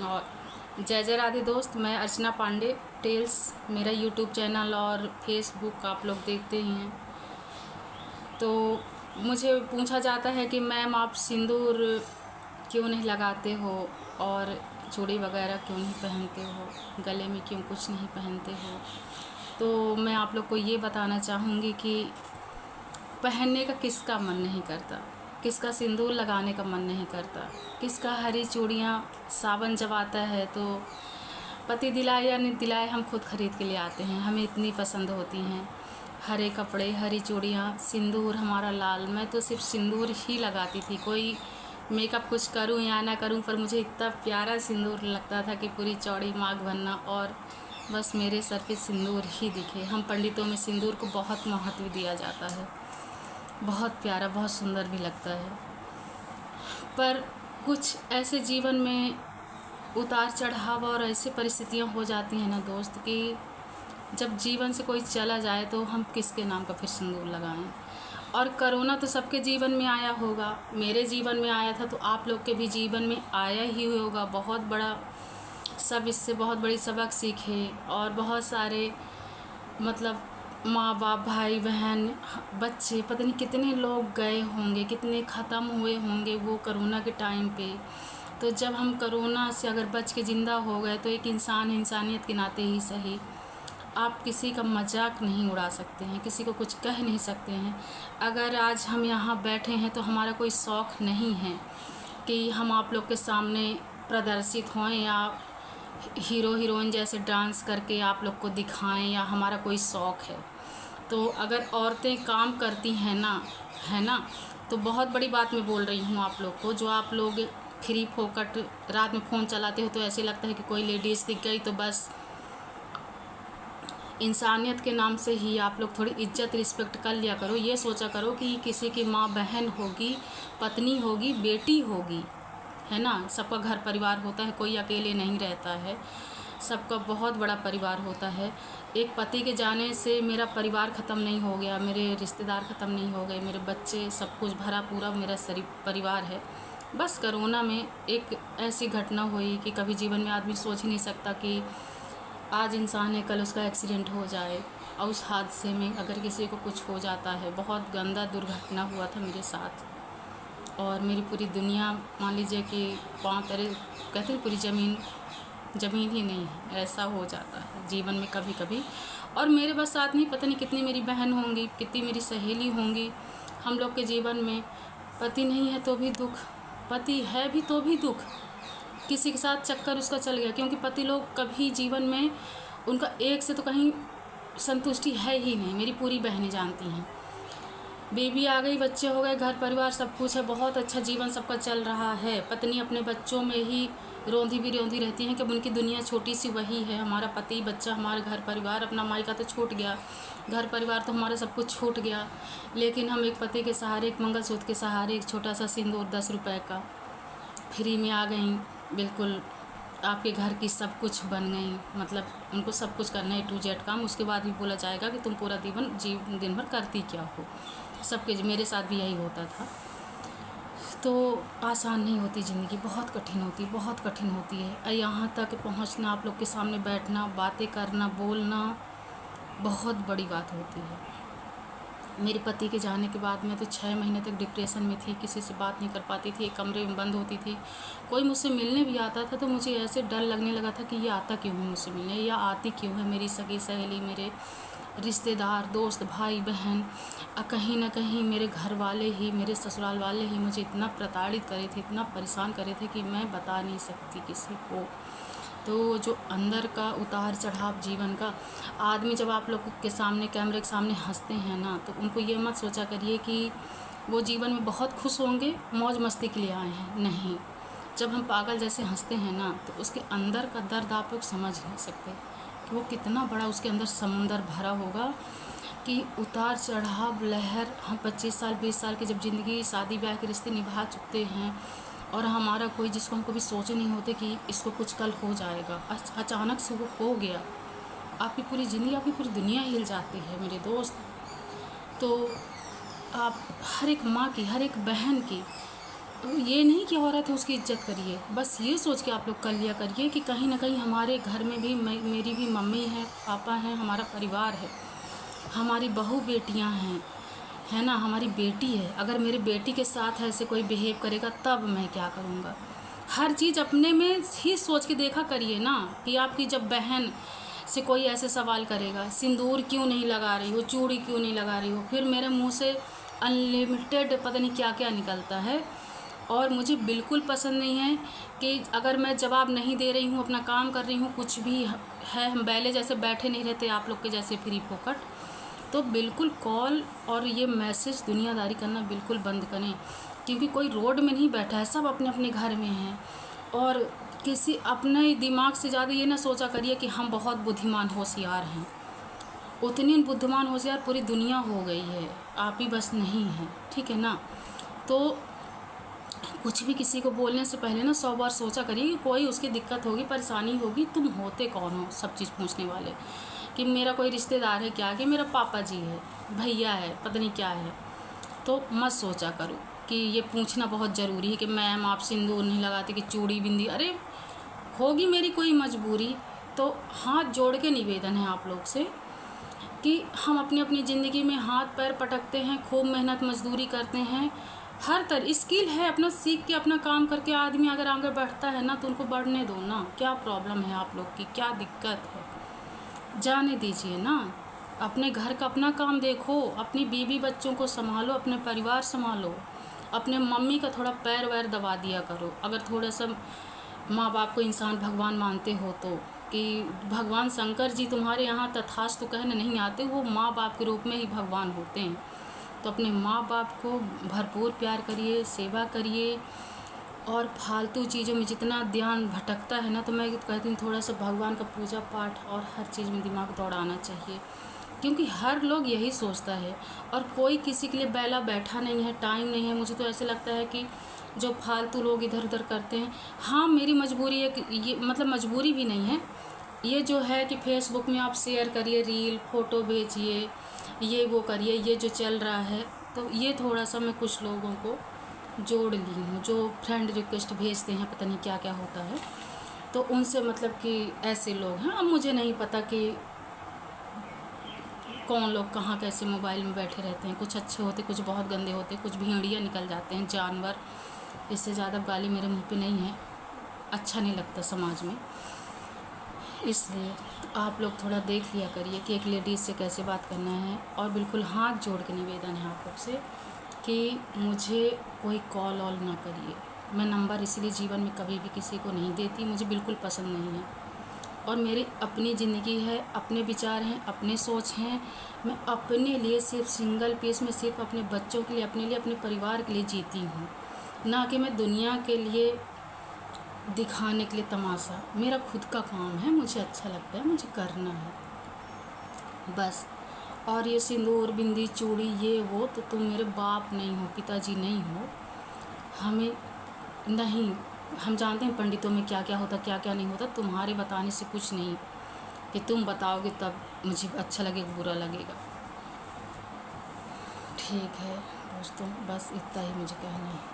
और जय जय राधे दोस्त, मैं अर्चना पांडे टेल्स, मेरा यूट्यूब चैनल और फेसबुक आप लोग देखते ही हैं। तो मुझे पूछा जाता है कि मैम आप सिंदूर क्यों नहीं लगाते हो और चूड़ी वगैरह क्यों नहीं पहनते हो, गले में क्यों कुछ नहीं पहनते हो। तो मैं आप लोग को ये बताना चाहूँगी कि पहनने का किसका मन नहीं करता, किसका सिंदूर लगाने का मन नहीं करता, किसका हरी चूड़ियाँ सावन जब आता है तो पति दिलाए या नहीं दिलाए हम खुद खरीद के ले आते हैं, हमें इतनी पसंद होती हैं। हरे कपड़े, हरी चूड़ियाँ, सिंदूर हमारा लाल। मैं तो सिर्फ सिंदूर ही लगाती थी, कोई मेकअप कुछ करूं या ना करूं, पर मुझे इतना प्यारा सिंदूर लगता था कि पूरी चौड़ी मांग बनना और बस मेरे सर पे सिंदूर ही दिखे। हम पंडितों में सिंदूर को बहुत महत्व दिया जाता है, बहुत प्यारा, बहुत सुंदर भी लगता है। पर कुछ ऐसे जीवन में उतार चढ़ाव और ऐसी परिस्थितियां हो जाती हैं ना दोस्त, कि जब जीवन से कोई चला जाए तो हम किसके नाम का फिर सिंदूर लगाएं। और कोरोना तो सबके जीवन में आया होगा, मेरे जीवन में आया था तो आप लोग के भी जीवन में आया ही होगा। बहुत बड़ा सब इससे बहुत बड़ी सबक सीखे और बहुत सारे मतलब माँ बाप, भाई बहन, बच्चे, पता नहीं कितने लोग गए होंगे, कितने ख़त्म हुए होंगे वो कोरोना के टाइम पे। तो जब हम कोरोना से अगर बच के ज़िंदा हो गए तो एक इंसान इंसानियत के नाते ही सही, आप किसी का मजाक नहीं उड़ा सकते हैं, किसी को कुछ कह नहीं सकते हैं। अगर आज हम यहाँ बैठे हैं तो हमारा कोई शौक़ नहीं है कि हम आप लोग के सामने प्रदर्शित हों या हीरो हीरोइन जैसे डांस करके आप लोग को दिखाएं, या हमारा कोई शौक़ है। तो अगर औरतें काम करती हैं ना, है ना, तो बहुत बड़ी बात मैं बोल रही हूँ आप लोग को। जो आप लोग फ्री फोकट रात में फ़ोन चलाते हो तो ऐसे लगता है कि कोई लेडीज़ दिख गई तो बस इंसानियत के नाम से ही आप लोग थोड़ी इज्जत रिस्पेक्ट कर लिया करो। ये सोचा करो कि किसी की माँ बहन होगी, पत्नी होगी, बेटी होगी, है ना। सबका घर परिवार होता है, कोई अकेले नहीं रहता है, सबका बहुत बड़ा परिवार होता है। एक पति के जाने से मेरा परिवार ख़त्म नहीं हो गया, मेरे रिश्तेदार ख़त्म नहीं हो गए, मेरे बच्चे, सब कुछ भरा पूरा मेरा परिवार है। बस कोरोना में एक ऐसी घटना हुई कि कभी जीवन में आदमी सोच ही नहीं सकता कि आज इंसान है, कल उसका एक्सीडेंट हो जाए, और उस हादसे में अगर किसी को कुछ हो जाता है। बहुत गंदा दुर्घटना हुआ था मेरे साथ, और मेरी पूरी दुनिया मान लीजिए कि पाँव तले, कहते हैं पूरी ज़मीन ही नहीं है, ऐसा हो जाता है जीवन में कभी कभी। और मेरे बस साथ नहीं, पता नहीं कितनी मेरी बहन होंगी, कितनी मेरी सहेली होंगी। हम लोग के जीवन में पति नहीं है तो भी दुख, पति है भी तो भी दुख, किसी के साथ चक्कर उसका चल गया, क्योंकि पति लोग कभी जीवन में उनका एक से तो कहीं संतुष्टि है ही नहीं। मेरी पूरी बहनें जानती हैं, बेबी आ गई, बच्चे हो गए, घर परिवार सब कुछ है, बहुत अच्छा जीवन सबका चल रहा है। पत्नी अपने बच्चों में ही रोंधी भी रोंधी रहती हैं कि उनकी दुनिया छोटी सी वही है। हमारा पति, बच्चा, हमारा घर परिवार, अपना मायका तो छूट गया, घर परिवार तो हमारा सब कुछ छूट गया, लेकिन हम एक पति के सहारे, एक मंगलसूत्र के सहारे, एक छोटा सा सिंदूर 10 रुपये का फ्री में आ गई, बिल्कुल आपके घर की सब कुछ बन गई। मतलब उनको सब कुछ करना है, A to Z काम। उसके बाद भी बोला जाएगा कि तुम पूरा दिन भर करती क्या हो। सबके, मेरे साथ भी यही होता था। तो आसान नहीं होती ज़िंदगी, बहुत कठिन होती, बहुत कठिन होती है। यहाँ तक पहुँचना, आप लोग के सामने बैठना, बातें करना, बोलना, बहुत बड़ी बात होती है। मेरे पति के जाने के बाद मैं तो 6 महीने तक डिप्रेशन में थी, किसी से बात नहीं कर पाती थी, एक कमरे में बंद होती थी। कोई मुझसे मिलने भी आता था तो मुझे ऐसे डर लगने लगा था कि ये आता क्यों है मुझसे मिलने, या आती क्यों है मेरी सगी सहेली, मेरे रिश्तेदार, दोस्त, भाई बहन। कहीं ना कहीं मेरे घर वाले ही, मेरे ससुराल वाले ही मुझे इतना प्रताड़ित करे थे, इतना परेशान करे थे कि मैं बता नहीं सकती किसी को। तो जो अंदर का उतार चढ़ाव जीवन का, आदमी जब आप लोग के सामने, कैमरे के सामने हंसते हैं ना, तो उनको ये मत सोचा करिए कि वो जीवन में बहुत खुश होंगे, मौज मस्ती के लिए आए हैं। नहीं, जब हम पागल जैसे हंसते हैं ना, तो उसके अंदर का दर्द आप लोग समझ नहीं सकते कि वो कितना बड़ा उसके अंदर समुंदर भरा होगा, कि उतार चढ़ाव, लहर। हम 25 साल 20 साल की जब ज़िंदगी, शादी ब्याह के रिश्ते निभा चुकते हैं, और हमारा कोई, जिसको हम कभी सोचे नहीं होते कि इसको कुछ कल हो जाएगा, अचानक से वो हो गया, आपकी पूरी ज़िंदगी, आपकी पूरी दुनिया हिल जाती है मेरे दोस्त। तो आप हर एक माँ की, हर एक बहन की ये नहीं कि औरत है उसकी इज्जत करिए, बस ये सोच के आप लोग कर लिया करिए कि कहीं ना कहीं हमारे घर में भी मेरी भी मम्मी है, पापा हैं, हमारा परिवार है, हमारी बहू बेटियां हैं, है ना, हमारी बेटी है। अगर मेरी बेटी के साथ ऐसे कोई बिहेव करेगा तब मैं क्या करूँगा। हर चीज़ अपने में ही सोच के देखा करिए ना, कि आपकी जब बहन से कोई ऐसे सवाल करेगा, सिंदूर क्यों नहीं लगा रही हो, चूड़ी क्यों नहीं लगा रही हो, फिर मेरे मुंह से अनलिमिटेड पता नहीं क्या क्या निकलता है। और मुझे बिल्कुल पसंद नहीं है कि अगर मैं जवाब नहीं दे रही हूँ, अपना काम कर रही हूँ, कुछ भी है, हम बैले जैसे बैठे नहीं रहते आप लोग के जैसे फ्री फोकट। तो बिल्कुल कॉल और ये मैसेज दुनियादारी करना बिल्कुल बंद करें, क्योंकि कोई रोड में नहीं बैठा है, सब अपने अपने घर में हैं। और किसी अपने दिमाग से ज़्यादा ये ना सोचा करिए कि हम बहुत बुद्धिमान होशियार हैं। उतनी बुद्धिमान होशियार पूरी दुनिया हो गई है, आप ही बस नहीं हैं, ठीक है ना। तो कुछ भी किसी को बोलने से पहले ना 100 बार सोचा करिए कि कोई उसकी दिक्कत होगी, परेशानी होगी, तुम होते कौन हो सब चीज़ पूछने वाले। कि मेरा कोई रिश्तेदार है क्या, कि मेरा पापा जी है, भैया है, पता नहीं क्या है, तो मत सोचा करो कि ये पूछना बहुत ज़रूरी है कि मैम आप सिंदूर नहीं लगाते, कि चूड़ी बिंदी। अरे होगी मेरी कोई मजबूरी तो हाथ जोड़ के निवेदन है आप लोग से कि हम अपनी अपनी ज़िंदगी में हाथ पैर पटकते हैं, खूब मेहनत मजदूरी करते हैं, हर तरह स्किल है, अपना सीख के अपना काम करके आदमी अगर आगे बढ़ता है ना तो उनको बढ़ने दो ना। क्या प्रॉब्लम है आप लोग की, क्या दिक्कत है, जाने दीजिए ना। अपने घर का अपना काम देखो, अपनी बीवी बच्चों को संभालो, अपने परिवार संभालो, अपने मम्मी का थोड़ा पैर वैर दबा दिया करो। अगर थोड़ा सा माँ बाप को इंसान भगवान मानते हो तो, कि भगवान शंकर जी तुम्हारे यहाँ तथास्तु कहने नहीं आते, वो माँ बाप के रूप में ही भगवान होते हैं। तो अपने माँ बाप को भरपूर प्यार करिए, सेवा करिए। और फालतू चीज़ों में जितना ध्यान भटकता है ना, तो मैं कहती हूँ थोड़ा सा भगवान का पूजा पाठ और हर चीज़ में दिमाग दौड़ाना चाहिए, क्योंकि हर लोग यही सोचता है और कोई किसी के लिए बैला बैठा नहीं है, टाइम नहीं है। मुझे तो ऐसे लगता है कि जो फालतू लोग इधर उधर करते हैं, हाँ मेरी मजबूरी है कि ये मतलब मजबूरी भी नहीं है, ये जो है कि फेसबुक में आप शेयर करिए, रील फ़ोटो भेजिए, ये वो करिए, ये जो चल रहा है। तो ये थोड़ा सा मैं कुछ लोगों को जोड़ ली हूँ जो फ्रेंड रिक्वेस्ट भेजते हैं, पता नहीं क्या क्या होता है, तो उनसे मतलब कि ऐसे लोग हैं। अब मुझे नहीं पता कि कौन लोग कहाँ कैसे मोबाइल में बैठे रहते हैं, कुछ अच्छे होते, कुछ बहुत गंदे होते, कुछ भेड़िया निकल जाते हैं, जानवर। इससे ज़्यादा गाली मेरे मुंह पे नहीं है, अच्छा नहीं लगता समाज में। इसलिए आप लोग थोड़ा देख लिया करिए कि एक लेडीज़ से कैसे बात करना है। और बिल्कुल हाथ जोड़ के निवेदन है आप लोग से कि मुझे कोई कॉल ऑल ना करिए। मैं नंबर इसलिए जीवन में कभी भी किसी को नहीं देती, मुझे बिल्कुल पसंद नहीं है। और मेरी अपनी ज़िंदगी है, अपने विचार हैं, अपने सोच हैं। मैं अपने लिए सिर्फ सिंगल पीस में सिर्फ अपने बच्चों के लिए, अपने लिए, अपने परिवार के लिए जीती हूँ, ना कि मैं दुनिया के लिए दिखाने के लिए तमाशा। मेरा खुद का काम है, मुझे अच्छा लगता है, मुझे करना है बस। और ये सिंदूर बिंदी चूड़ी ये वो तो तुम मेरे बाप नहीं हो, पिताजी नहीं हो, हमें नहीं। हम जानते हैं पंडितों में क्या क्या होता, क्या क्या नहीं होता। तुम्हारे बताने से कुछ नहीं, कि तुम बताओगे तब मुझे अच्छा लगेगा, बुरा लगेगा। ठीक है दोस्तों, बस इतना ही मुझे कहना है।